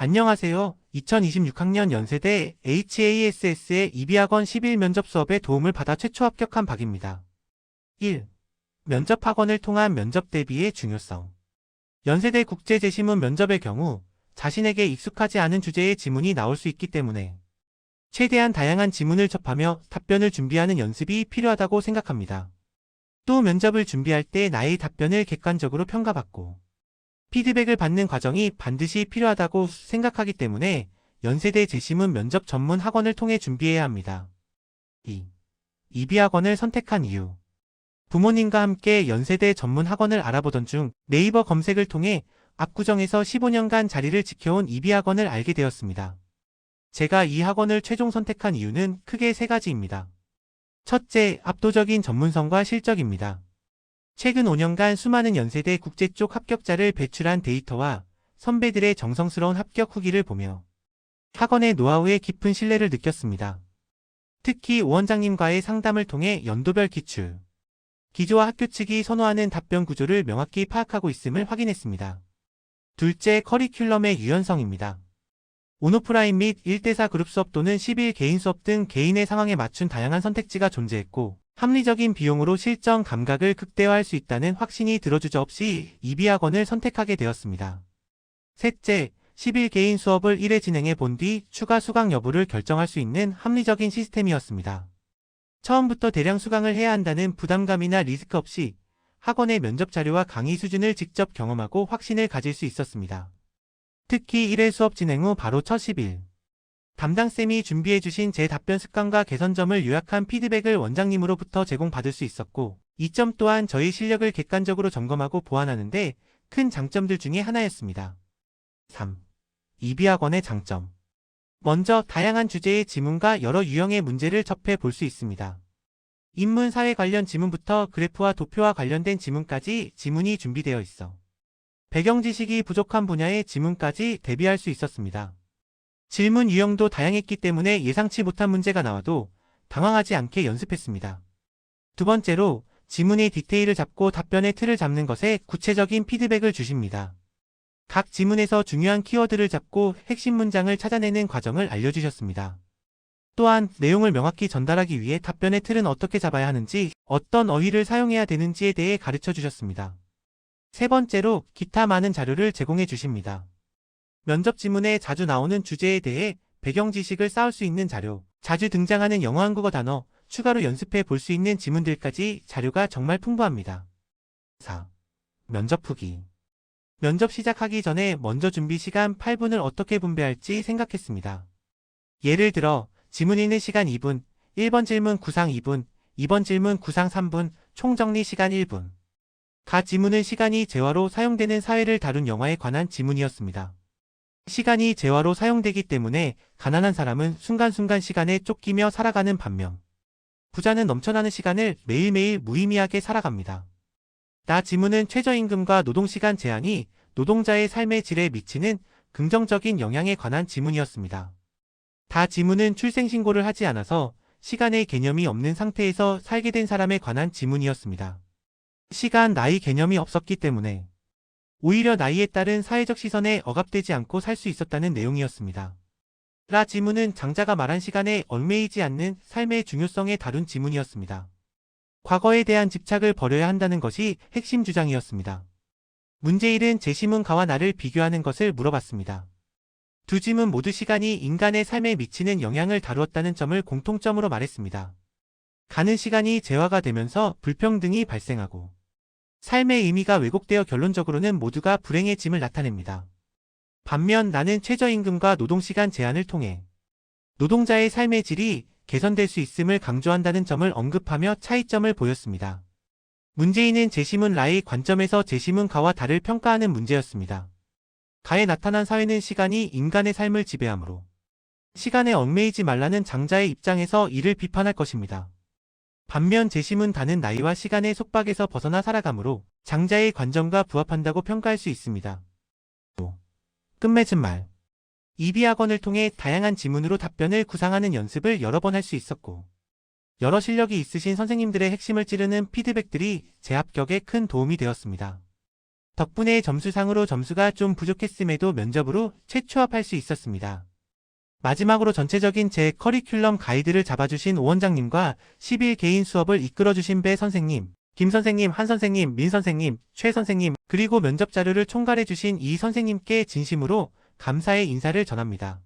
안녕하세요. 2026학년 연세대 HASS의 이비학원 10일 면접 수업에 도움을 받아 최초 합격한 박입니다. 1. 면접학원을 통한 면접 대비의 중요성. 연세대 국제제시문 면접의 경우 자신에게 익숙하지 않은 주제의 지문이 나올 수 있기 때문에 최대한 다양한 지문을 접하며 답변을 준비하는 연습이 필요하다고 생각합니다. 또 면접을 준비할 때 나의 답변을 객관적으로 평가받고 피드백을 받는 과정이 반드시 필요하다고 생각하기 때문에 연세대 제시문 면접 전문 학원을 통해 준비해야 합니다. 2. 이비학원을 선택한 이유. 부모님과 함께 연세대 전문 학원을 알아보던 중 네이버 검색을 통해 압구정에서 15년간 자리를 지켜온 이비학원을 알게 되었습니다. 제가 이 학원을 최종 선택한 이유는 크게 세 가지입니다. 첫째, 압도적인 전문성과 실적입니다. 최근 5년간 수많은 연세대 국제 쪽 합격자를 배출한 데이터와 선배들의 정성스러운 합격 후기를 보며 학원의 노하우에 깊은 신뢰를 느꼈습니다. 특히 오 원장님과의 상담을 통해 연도별 기출, 기조와 학교 측이 선호하는 답변 구조를 명확히 파악하고 있음을 확인했습니다. 둘째, 커리큘럼의 유연성입니다. 온오프라인 및 1대4 그룹 수업 또는 10일 개인 수업 등 개인의 상황에 맞춘 다양한 선택지가 존재했고 합리적인 비용으로 실전 감각을 극대화할 수 있다는 확신이 들어주저없이 이비학원을 선택하게 되었습니다. 셋째, 10일 개인 수업을 1회 진행해 본 뒤 추가 수강 여부를 결정할 수 있는 합리적인 시스템이었습니다. 처음부터 대량 수강을 해야 한다는 부담감이나 리스크 없이 학원의 면접 자료와 강의 수준을 직접 경험하고 확신을 가질 수 있었습니다. 특히 1회 수업 진행 후 바로 첫 10일. 담당쌤이 준비해주신 제 답변 습관과 개선점을 요약한 피드백을 원장님으로부터 제공받을 수 있었고 이 점 또한 저희 실력을 객관적으로 점검하고 보완하는 데 큰 장점들 중에 하나였습니다. 3. 이비학원의 장점. 먼저 다양한 주제의 지문과 여러 유형의 문제를 접해 볼 수 있습니다. 인문 사회 관련 지문부터 그래프와 도표와 관련된 지문까지 지문이 준비되어 있어 배경 지식이 부족한 분야의 지문까지 대비할 수 있었습니다. 질문 유형도 다양했기 때문에 예상치 못한 문제가 나와도 당황하지 않게 연습했습니다. 두 번째로 지문의 디테일을 잡고 답변의 틀을 잡는 것에 구체적인 피드백을 주십니다. 각 지문에서 중요한 키워드를 잡고 핵심 문장을 찾아내는 과정을 알려주셨습니다. 또한 내용을 명확히 전달하기 위해 답변의 틀은 어떻게 잡아야 하는지, 어떤 어휘를 사용해야 되는지에 대해 가르쳐 주셨습니다. 세 번째로 기타 많은 자료를 제공해 주십니다. 면접 지문에 자주 나오는 주제에 대해 배경 지식을 쌓을 수 있는 자료, 자주 등장하는 영어 한국어 단어, 추가로 연습해 볼 수 있는 지문들까지 자료가 정말 풍부합니다. 4. 면접 후기. 면접 시작하기 전에 먼저 준비 시간 8분을 어떻게 분배할지 생각했습니다. 예를 들어 지문 읽는 시간 2분, 1번 질문 구상 2분, 2번 질문 구상 3분, 총 정리 시간 1분. 가 지문은 시간이 재화로 사용되는 사회를 다룬 영화에 관한 지문이었습니다. 시간이 재화로 사용되기 때문에 가난한 사람은 순간순간 시간에 쫓기며 살아가는 반면 부자는 넘쳐나는 시간을 매일매일 무의미하게 살아갑니다. 나 지문은 최저임금과 노동시간 제한이 노동자의 삶의 질에 미치는 긍정적인 영향에 관한 지문이었습니다. 다 지문은 출생신고를 하지 않아서 시간의 개념이 없는 상태에서 살게 된 사람에 관한 지문이었습니다. 시간, 나이 개념이 없었기 때문에 오히려 나이에 따른 사회적 시선에 억압되지 않고 살 수 있었다는 내용이었습니다. 라 지문은 장자가 말한 시간에 얽매이지 않는 삶의 중요성에 다룬 지문이었습니다. 과거에 대한 집착을 버려야 한다는 것이 핵심 주장이었습니다. 문제 1은 제시문가와 나를 비교하는 것을 물어봤습니다. 두 지문 모두 시간이 인간의 삶에 미치는 영향을 다루었다는 점을 공통점으로 말했습니다. 가는 시간이 재화가 되면서 불평등이 발생하고 삶의 의미가 왜곡되어 결론적으로는 모두가 불행의 짐을 나타냅니다. 반면 나는 최저임금과 노동시간 제한을 통해 노동자의 삶의 질이 개선될 수 있음을 강조한다는 점을 언급하며 차이점을 보였습니다. 문제인은 제시문 라의 관점에서 제시문 가와 다를 평가하는 문제였습니다. 가에 나타난 사회는 시간이 인간의 삶을 지배하므로 시간에 얽매이지 말라는 장자의 입장에서 이를 비판할 것입니다. 반면 제시문 다는 나이와 시간의 속박에서 벗어나 살아가므로 장자의 관점과 부합한다고 평가할 수 있습니다. 끝맺은 말. 이비학원을 통해 다양한 지문으로 답변을 구상하는 연습을 여러 번 할 수 있었고 여러 실력이 있으신 선생님들의 핵심을 찌르는 피드백들이 제 합격에 큰 도움이 되었습니다. 덕분에 점수상으로 점수가 좀 부족했음에도 면접으로 최초합할 수 있었습니다. 마지막으로 전체적인 제 커리큘럼 가이드를 잡아주신 오 원장님과 10일 개인 수업을 이끌어주신 배 선생님, 김 선생님, 한 선생님, 민 선생님, 최 선생님, 그리고 면접 자료를 총괄해주신 이 선생님께 진심으로 감사의 인사를 전합니다.